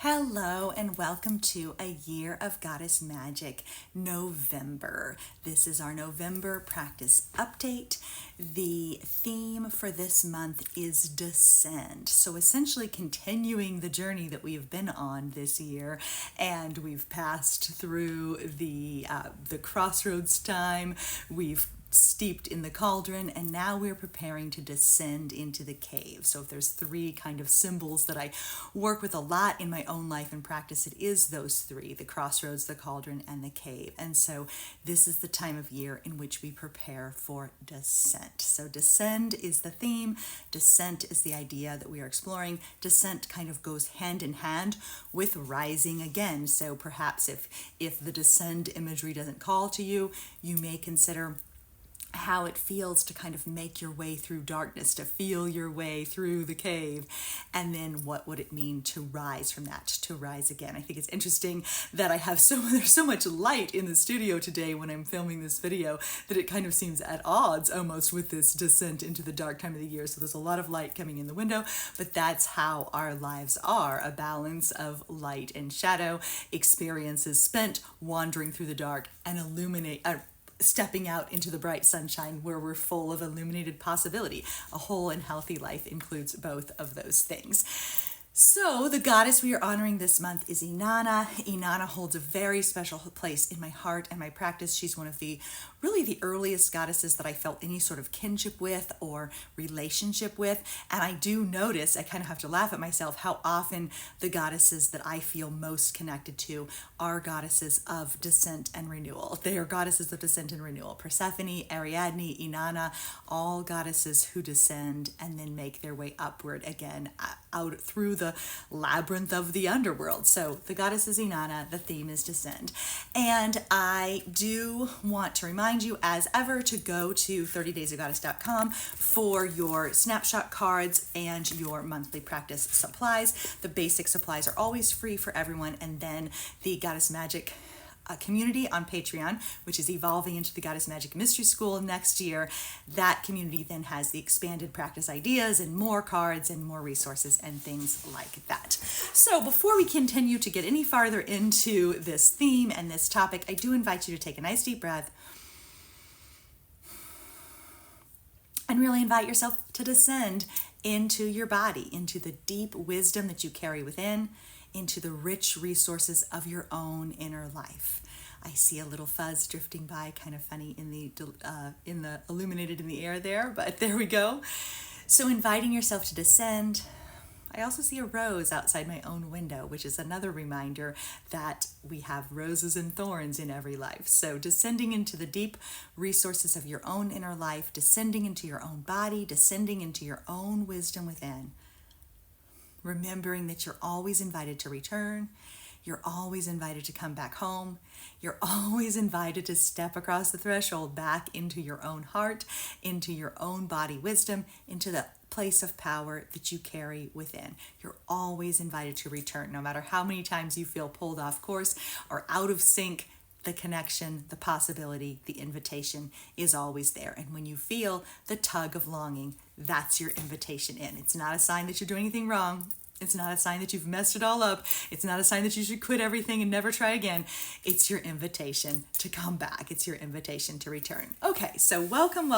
Hello and welcome to a year of Goddess Magic November. This is our November practice update. The theme for this month is Descend. So essentially continuing the journey that we have been on this year, and we've passed through the crossroads time. We've steeped in the cauldron, and now we're preparing to descend into the cave. So if there's three kind of symbols that I work with a lot in my own life and practice, it is those three: the crossroads, the cauldron, and the cave. And so this is the time of year in which we prepare for descent. So descend is the theme. Descent is the idea that we are exploring. Descent kind of goes hand in hand with rising again. So perhaps if the descend imagery doesn't call to you, you may consider how it feels to kind of make your way through darkness, to feel your way through the cave, and then what would it mean to rise from that, to rise again. I think it's interesting that there's so much light in the studio today when I'm filming this video that it kind of seems at odds almost with this descent into the dark time of the year. So there's a lot of light coming in the window, but that's how our lives are: a balance of light and shadow, experiences spent wandering through the dark and stepping out into the bright sunshine where we're full of illuminated possibility. A whole and healthy life includes both of those things. So the goddess we are honoring this month is Inanna. Inanna holds a very special place in my heart and my practice. She's one of the earliest goddesses that I felt any sort of kinship with or relationship with. And I do notice, I kind of have to laugh at myself, how often the goddesses that I feel most connected to are goddesses of descent and renewal. They are goddesses of descent and renewal. Persephone, Ariadne, Inanna, all goddesses who descend and then make their way upward again out through the labyrinth of the underworld. So the goddess is Inanna, the theme is descend. And I do want to remind you, as ever, to go to 30daysofgoddess.com for your snapshot cards and your monthly practice supplies. The basic supplies are always free for everyone, and then the Goddess Magic community on Patreon, which is evolving into the Goddess Magic Mystery School next year. That community then has the expanded practice ideas and more cards and more resources and things like that. So before we continue to get any farther into this theme and this topic, I do invite you to take a nice deep breath and really invite yourself to descend into your body, into the deep wisdom that you carry within, into the rich resources of your own inner life. I see a little fuzz drifting by, kind of funny in the illuminated in the air there, but there we go. So inviting yourself to descend. I also see a rose outside my own window, which is another reminder that we have roses and thorns in every life. So descending into the deep resources of your own inner life, descending into your own body, descending into your own wisdom within. Remembering that you're always invited to return. You're always invited to come back home. You're always invited to step across the threshold back into your own heart, into your own body wisdom, into the place of power that you carry within. You're always invited to return, no matter how many times you feel pulled off course or out of sync. The connection, the possibility, the invitation is always there. And when you feel the tug of longing, that's your invitation in. It's not a sign that you're doing anything wrong. It's not a sign that you've messed it all up. It's not a sign that you should quit everything and never try again. It's your invitation to come back. It's your invitation to return. Okay, so welcome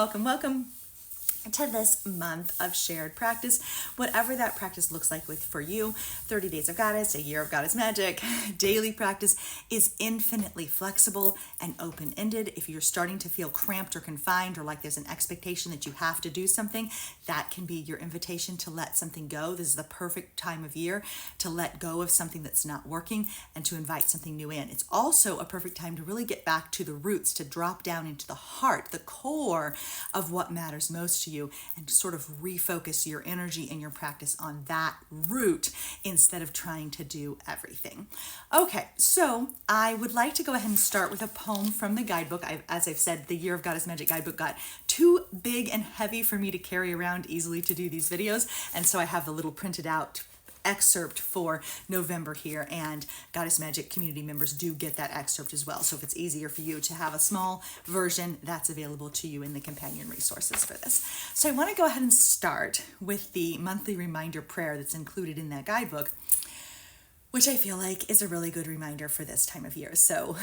to this month of shared practice, whatever that practice looks like for you. 30 Days of Goddess, a year of Goddess Magic, daily practice is infinitely flexible and open-ended. If you're starting to feel cramped or confined, or like there's an expectation that you have to do something, that can be your invitation to let something go. This is the perfect time of year to let go of something that's not working and to invite something new in. It's also a perfect time to really get back to the roots, to drop down into the heart, the core of what matters most to you, and sort of refocus your energy and your practice on that root instead of trying to do everything. Okay, so I would like to go ahead and start with a poem from the guidebook. As I've said, the Year of Goddess Magic guidebook got too big and heavy for me to carry around easily to do these videos, and so I have a little printed out excerpt for November here, and Goddess Magic community members do get that excerpt as well. So if it's easier for you to have a small version, that's available to you in the companion resources for this. So I want to go ahead and start with the monthly reminder prayer that's included in that guidebook, which I feel like is a really good reminder for this time of year. So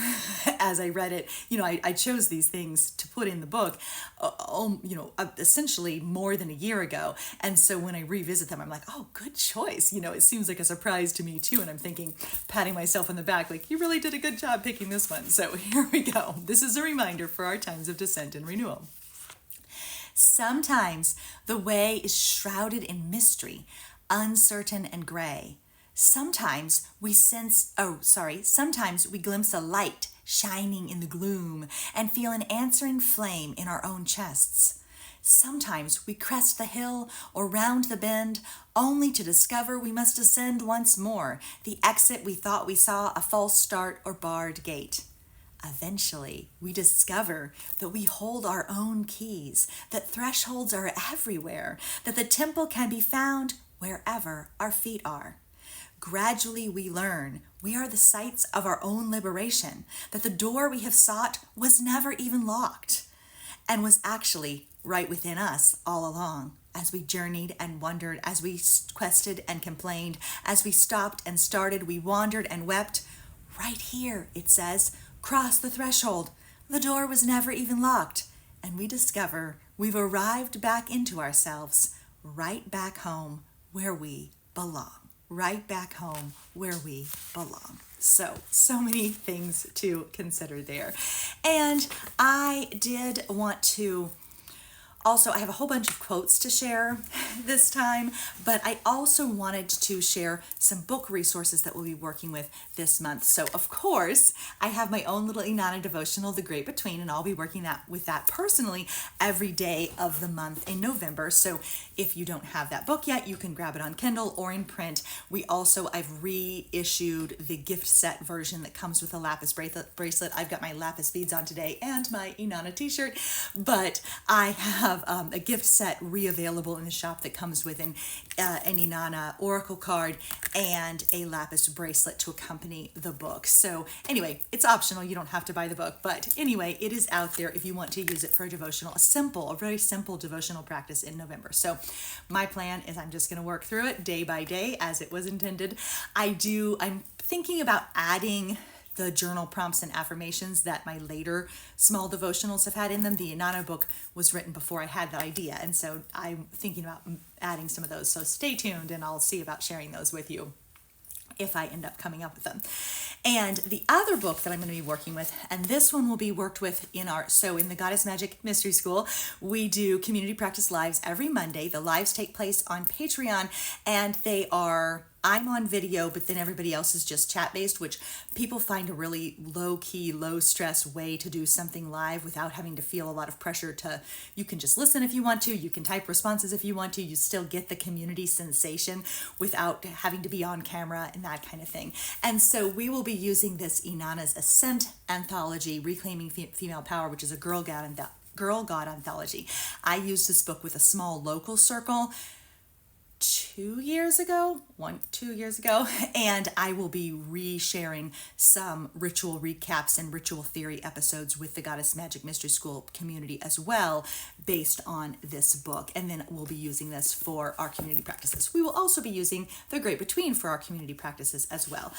as I read it, I chose these things to put in the book, essentially more than a year ago. And so when I revisit them, I'm like, oh, good choice. It seems like a surprise to me too. And I'm thinking, patting myself on the back, like, you really did a good job picking this one. So here we go. This is a reminder for our times of descent and renewal. Sometimes the way is shrouded in mystery, uncertain and gray. Sometimes sometimes we glimpse a light shining in the gloom and feel an answering flame in our own chests. Sometimes we crest the hill or round the bend only to discover we must ascend once more, the exit we thought we saw, a false start or barred gate. Eventually, we discover that we hold our own keys, that thresholds are everywhere, that the temple can be found wherever our feet are. Gradually, we learn we are the sites of our own liberation, that the door we have sought was never even locked and was actually right within us all along. As we journeyed and wondered, as we quested and complained, as we stopped and started, we wandered and wept. Right here, it says, cross the threshold. The door was never even locked. And we discover we've arrived back into ourselves, right back home where we belong. Right back home where we belong. So many things to consider there. And I did want to also, I have a whole bunch of quotes to share this time, but I also wanted to share some book resources that we'll be working with this month. So of course, I have my own little Inanna devotional, The Great Between, and I'll be working with that personally every day of the month in November. So if you don't have that book yet, you can grab it on Kindle or in print. I've reissued the gift set version that comes with a lapis bracelet. I've got my lapis beads on today and my Inanna t-shirt, but I have a gift set re-available in the shop that comes with an Inanna oracle card and a lapis bracelet to accompany the book. So anyway, it's optional. You don't have to buy the book, but anyway, it is out there if you want to use it for a devotional, a very simple devotional practice in November. So my plan is I'm just going to work through it day by day as it was intended. I'm thinking about adding the journal prompts and affirmations that my later small devotionals have had in them. The Inanna book was written before I had that idea, and so I'm thinking about adding some of those. So stay tuned, and I'll see about sharing those with you if I end up coming up with them. And the other book that I'm going to be working with, and this one will be worked with in the Goddess Magic Mystery School, we do community practice lives every Monday. The lives take place on Patreon, and I'm on video, but then everybody else is just chat-based, which people find a really low-key, low-stress way to do something live without having to feel a lot of pressure you can just listen if you want to, you can type responses if you want to, you still get the community sensation without having to be on camera and that kind of thing. And so we will be using this Inanna's Ascent Anthology, Reclaiming Female Power, which is a Girl God Anthology. I used this book with a small local circle 2 years ago, and I will be re-sharing some ritual recaps and ritual theory episodes with the Goddess Magic Mystery School community as well, based on this book. And then we'll be using this for our community practices. We will also be using The Great Between for our community practices as well.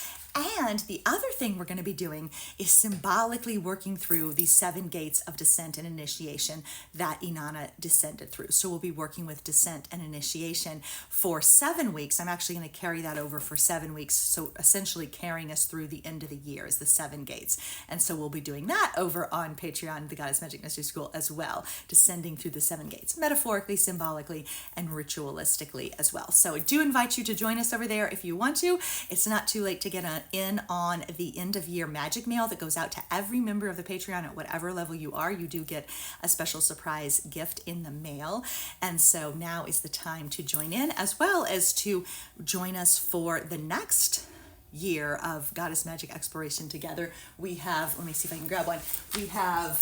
And the other thing we're going to be doing is symbolically working through these 7 gates of descent and initiation that Inanna descended through. So we'll be working with descent and initiation for 7 weeks. I'm actually going to carry that over for 7 weeks. So essentially carrying us through the end of the year is the 7 gates. And so we'll be doing that over on Patreon, the Goddess Magic Mystery School as well, descending through the 7 gates, metaphorically, symbolically, and ritualistically as well. So I do invite you to join us over there if you want to. It's not too late to get in on the end of year magic mail that goes out to every member of the Patreon at whatever level you are. You do get a special surprise gift in the mail. And so now is the time to join in, as well as to join us for the next year of Goddess Magic exploration together. We have, let me see if I can grab one. We have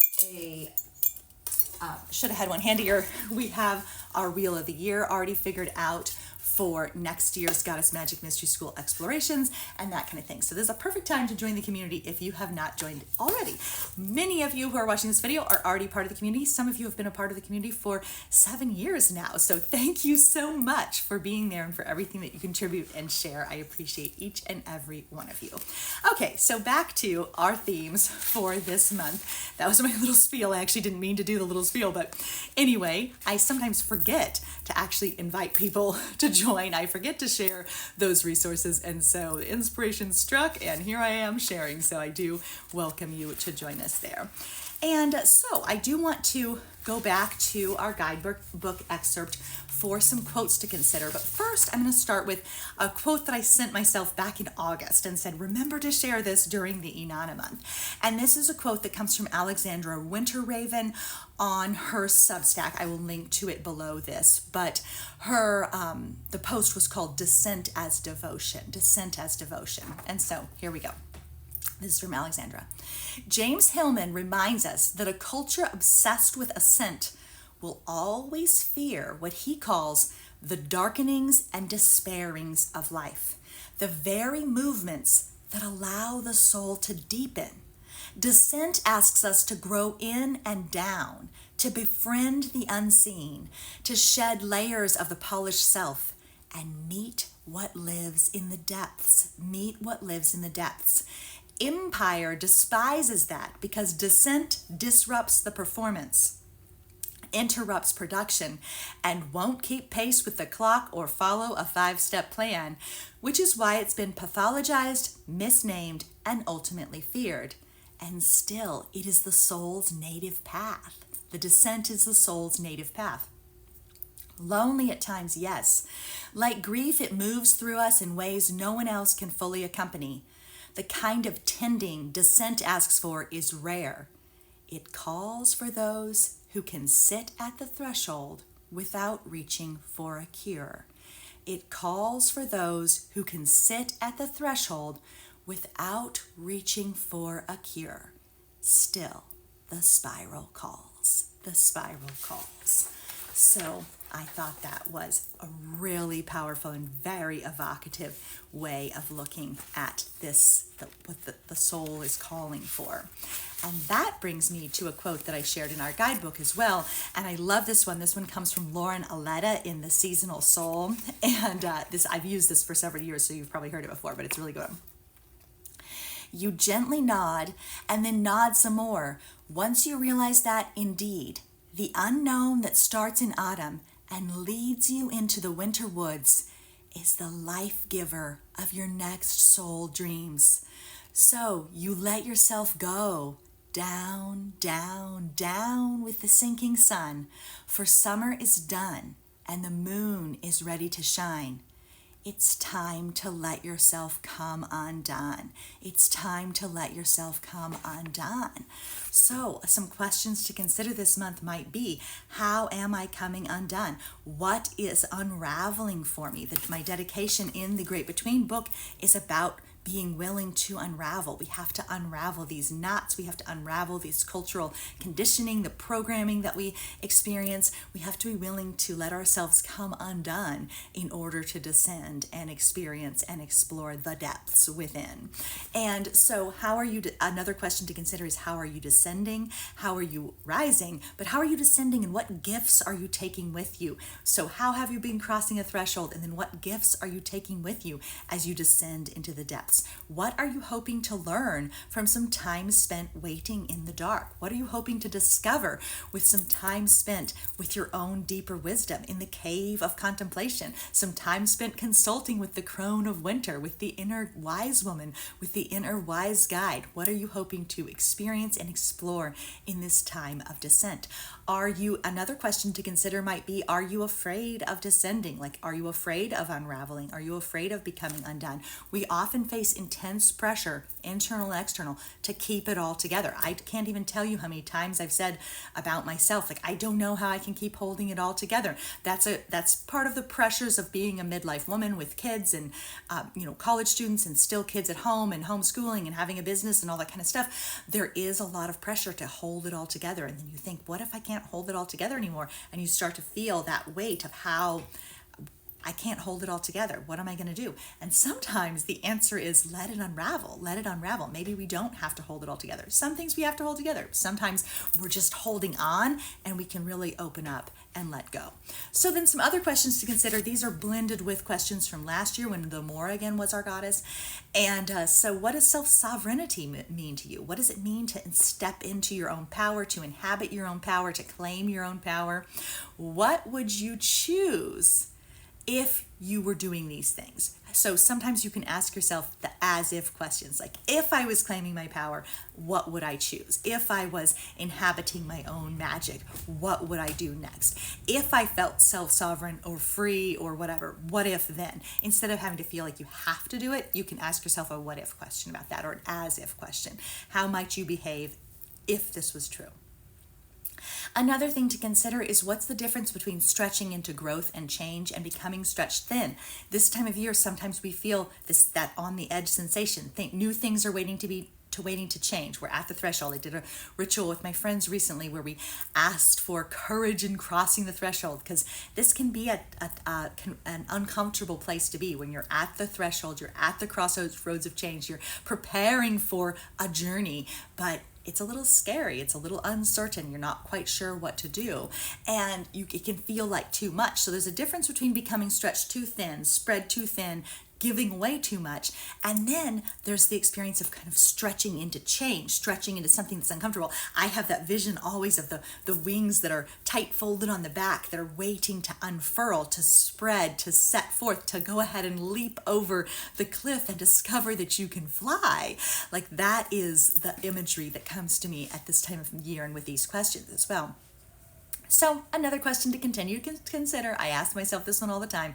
should have had one handier. We have our Wheel of the Year already figured out for next year's Goddess Magic Mystery School explorations and that kind of thing. So this is a perfect time to join the community if you have not joined already. Many of you who are watching this video are already part of the community. Some of you have been a part of the community for 7 years now. So thank you so much for being there and for everything that you contribute and share. I appreciate each and every one of you. Okay, so back to our themes for this month. That was my little spiel. I actually didn't mean to do the little spiel, but anyway, I sometimes forget to actually invite people to join. I forget to share those resources, and so the inspiration struck, and here I am sharing. So I do welcome you to join us there. And so I do want to go back to our guidebook excerpt for some quotes to consider. But first, I'm going to start with a quote that I sent myself back in August and said, remember to share this during the Inanna month. And this is a quote that comes from Alexandra Winterraven on her Substack. I will link to it below this. But her the post was called Descent as Devotion. Descent as Devotion. And so here we go. This is from Alexandra. James Hillman reminds us that a culture obsessed with ascent will always fear what he calls the darkenings and despairings of life, the very movements that allow the soul to deepen. Descent asks us to grow in and down, to befriend the unseen, to shed layers of the polished self, and meet what lives in the depths. Meet what lives in the depths. Empire despises that because descent disrupts the performance, interrupts production, and won't keep pace with the clock or follow a 5-step plan, which is why it's been pathologized, misnamed, and ultimately feared. And still, it is the soul's native path. The descent is the soul's native path. Lonely at times, yes. Like grief, it moves through us in ways no one else can fully accompany. The kind of tending descent asks for is rare. It calls for those who can sit at the threshold without reaching for a cure. It calls for those who can sit at the threshold without reaching for a cure. Still, the spiral calls. The spiral calls. So I thought that was a really powerful and very evocative way of looking at this, what the soul is calling for. And that brings me to a quote that I shared in our guidebook as well. And I love this one. This one comes from Lauren Aletta in The Seasonal Soul. And I've used this for several years, so you've probably heard it before, but it's really good. You gently nod and then nod some more. Once you realize that, indeed, the unknown that starts in autumn and leads you into the winter woods is the life giver of your next soul dreams. So you let yourself go down, down, down with the sinking sun, for summer is done and the moon is ready to shine. It's time to let yourself come undone. It's time to let yourself come undone. So some questions to consider this month might be, how am I coming undone? What is unraveling for me? My dedication in the Great Between book is about being willing to unravel. We have to unravel these knots. We have to unravel these cultural conditioning, the programming that we experience. We have to be willing to let ourselves come undone in order to descend and experience and explore the depths within. And so how are you, another question to consider is, how are you descending? How are you rising? But how are you descending, and what gifts are you taking with you? So how have you been crossing a threshold, and then what gifts are you taking with you as you descend into the depths? What are you hoping to learn from some time spent waiting in the dark? What are you hoping to discover with some time spent with your own deeper wisdom in the cave of contemplation? Some time spent consulting with the crone of winter, with the inner wise woman, with the inner wise guide. What are you hoping to experience and explore in this time of descent? Another question to consider might be, are you afraid of descending? Like, are you afraid of unraveling? Are you afraid of becoming undone? We often face intense pressure, internal and external, to keep it all together. I can't even tell you how many times I've said about myself, like, I don't know how I can keep holding it all together. That's part of the pressures of being a midlife woman with kids and college students and still kids at home and homeschooling and having a business and all that kind of stuff. There is a lot of pressure to hold it all together, and then you think, what if I can't hold it all together anymore? And you start to feel that weight of how I can't hold it all together. What am I going to do? And sometimes the answer is let it unravel. Let it unravel. Maybe we don't have to hold it all together. Some things we have to hold together. Sometimes we're just holding on and we can really open up and let go. So then some other questions to consider. These are blended with questions from last year when the Mora again was our goddess. And so what does self-sovereignty mean to you? What does it mean to step into your own power, to inhabit your own power, to claim your own power? What would you choose if you were doing these things? So sometimes you can ask yourself the as if questions, like if I was claiming my power, what would I choose? If I was inhabiting my own magic, what would I do next? If I felt self-sovereign or free or whatever, what if then? Instead of having to feel like you have to do it, you can ask yourself a what if question about that, or an as if question. How might you behave if this was true? Another thing to consider is what's the difference between stretching into growth and change and becoming stretched thin. This time of year, sometimes we feel that on the edge sensation. New things are waiting to change. We're at the threshold. I did a ritual with my friends recently where we asked for courage in crossing the threshold, because this can be an uncomfortable place to be when you're at the threshold, you're at the crossroads of change, you're preparing for a journey, but it's a little scary, it's a little uncertain, you're not quite sure what to do, and it can feel like too much. So there's a difference between becoming stretched too thin, spread too thin, giving away too much, and then there's the experience of kind of stretching into change, stretching into something that's uncomfortable. I have that vision always of the wings that are tight folded on the back that are waiting to unfurl, to spread, to set forth, to go ahead and leap over the cliff and discover that you can fly. Like that is the imagery that comes to me at this time of year and with these questions as well. So another question to continue to consider, I ask myself this one all the time: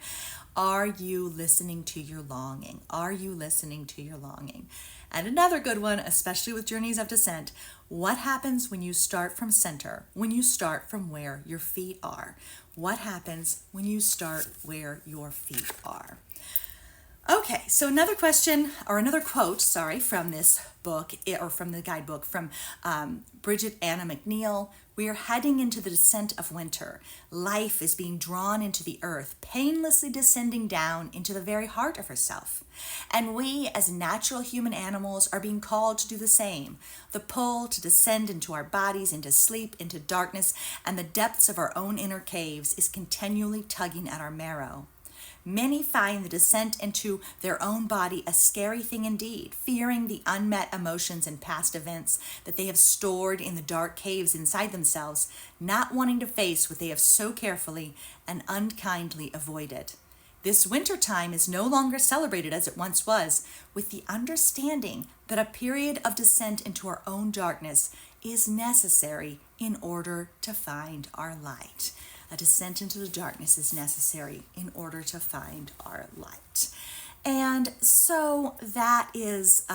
are you listening to your longing? Are you listening to your longing? And another good one, especially with journeys of descent: what happens when you start from center, when you start from where your feet are? What happens when you start where your feet are? Okay, so another question, or another quote, from this book, or from the guidebook, from Bridget Anna McNeil. We are heading into the descent of winter. Life is being drawn into the earth, painlessly descending down into the very heart of herself. And we, as natural human animals, are being called to do the same. The pull to descend into our bodies, into sleep, into darkness, and the depths of our own inner caves is continually tugging at our marrow. Many find the descent into their own body a scary thing indeed, fearing the unmet emotions and past events that they have stored in the dark caves inside themselves, not wanting to face what they have so carefully and unkindly avoided. This winter time is no longer celebrated as it once was, with the understanding that a period of descent into our own darkness is necessary in order to find our light. A descent into the darkness is necessary in order to find our light. And so that is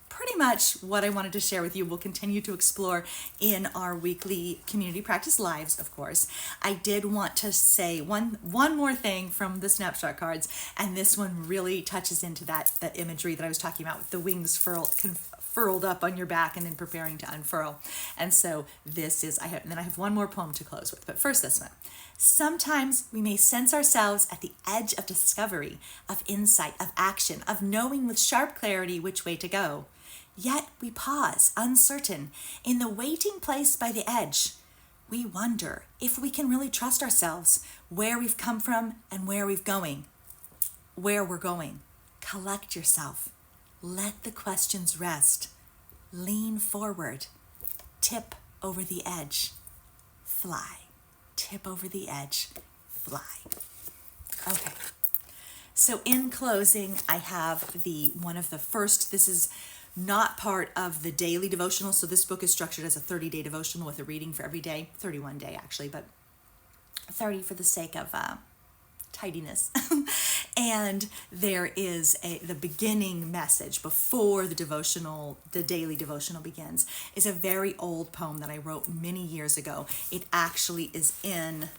pretty much what I wanted to share with you. We'll continue to explore in our weekly community practice lives, of course. I did want to say one more thing from the snapshot cards, and this one really touches into that imagery that I was talking about with the wings furled up on your back and then preparing to unfurl. And so this is, and then I have one more poem to close with, but first this one. Sometimes we may sense ourselves at the edge of discovery, of insight, of action, of knowing with sharp clarity which way to go. Yet we pause, uncertain, in the waiting place by the edge. We wonder if we can really trust ourselves, where we've come from and where we're going. Collect yourself. Let the questions rest. Lean forward. Tip over the edge. Fly. Tip over the edge. Fly. Okay. So in closing, I have one of the first, this is not part of the daily devotional. So this book is structured as a 30-day devotional with a reading for every day, 31 day actually, but 30 for the sake of tidiness. And there is the beginning message before the daily devotional begins, is a very old poem that I wrote many years ago. It actually is in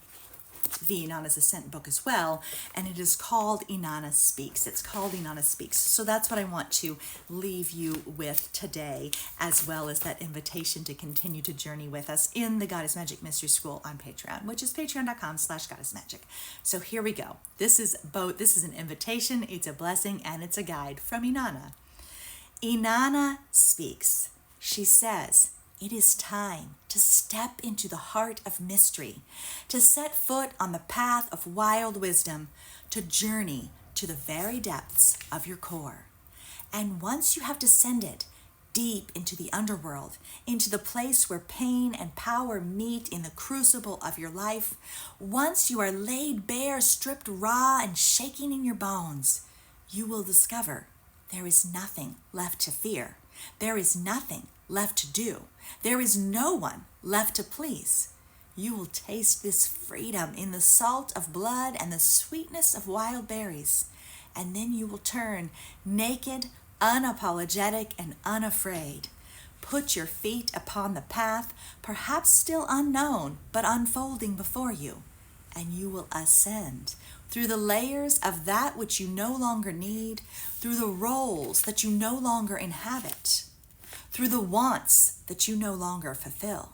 the Inanna's Ascent book as well, and it is called Inanna Speaks. It's called Inanna Speaks. So that's what I want to leave you with today, as well as that invitation to continue to journey with us in the Goddess Magic Mystery School on Patreon, which is patreon.com/goddessmagic. So here we go. This is an invitation, it's a blessing, and it's a guide from Inanna. Inanna speaks. She says, "It is time to step into the heart of mystery, to set foot on the path of wild wisdom, to journey to the very depths of your core. And once you have descended deep into the underworld, into the place where pain and power meet in the crucible of your life, once you are laid bare, stripped raw, and shaking in your bones, you will discover there is nothing left to fear. There is nothing left to do. There is no one left to please. You will taste this freedom in the salt of blood and the sweetness of wild berries. And then you will turn naked, unapologetic, and unafraid. Put your feet upon the path, perhaps still unknown, but unfolding before you. And you will ascend through the layers of that which you no longer need, through the roles that you no longer inhabit, through the wants that you no longer fulfill.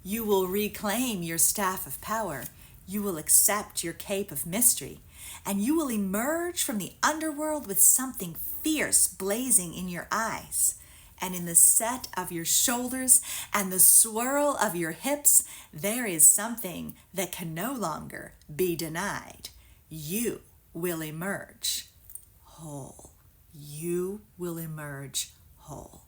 You will reclaim your staff of power. You will accept your cape of mystery, and you will emerge from the underworld with something fierce blazing in your eyes. And in the set of your shoulders and the swirl of your hips, there is something that can no longer be denied. You will emerge whole. You will emerge whole."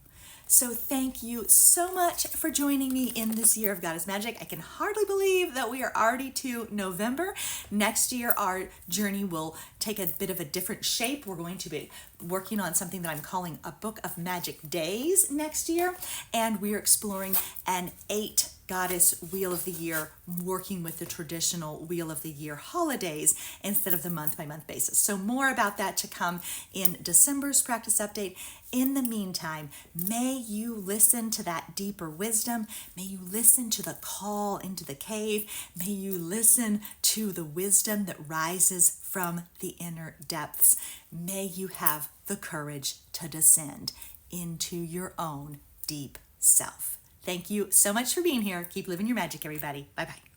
So thank you so much for joining me in this year of Goddess Magic. I can hardly believe that we are already to November. Next year, our journey will take a bit of a different shape. We're going to be working on something that I'm calling a Book of Magic Days next year. And we are exploring an 8 Goddess Wheel of the Year, working with the traditional Wheel of the Year holidays instead of the month-by-month basis. So more about that to come in December's practice update. In the meantime, may you listen to that deeper wisdom. May you listen to the call into the cave. May you listen to the wisdom that rises from the inner depths. May you have the courage to descend into your own deep self. Thank you so much for being here. Keep living your magic, everybody. Bye-bye.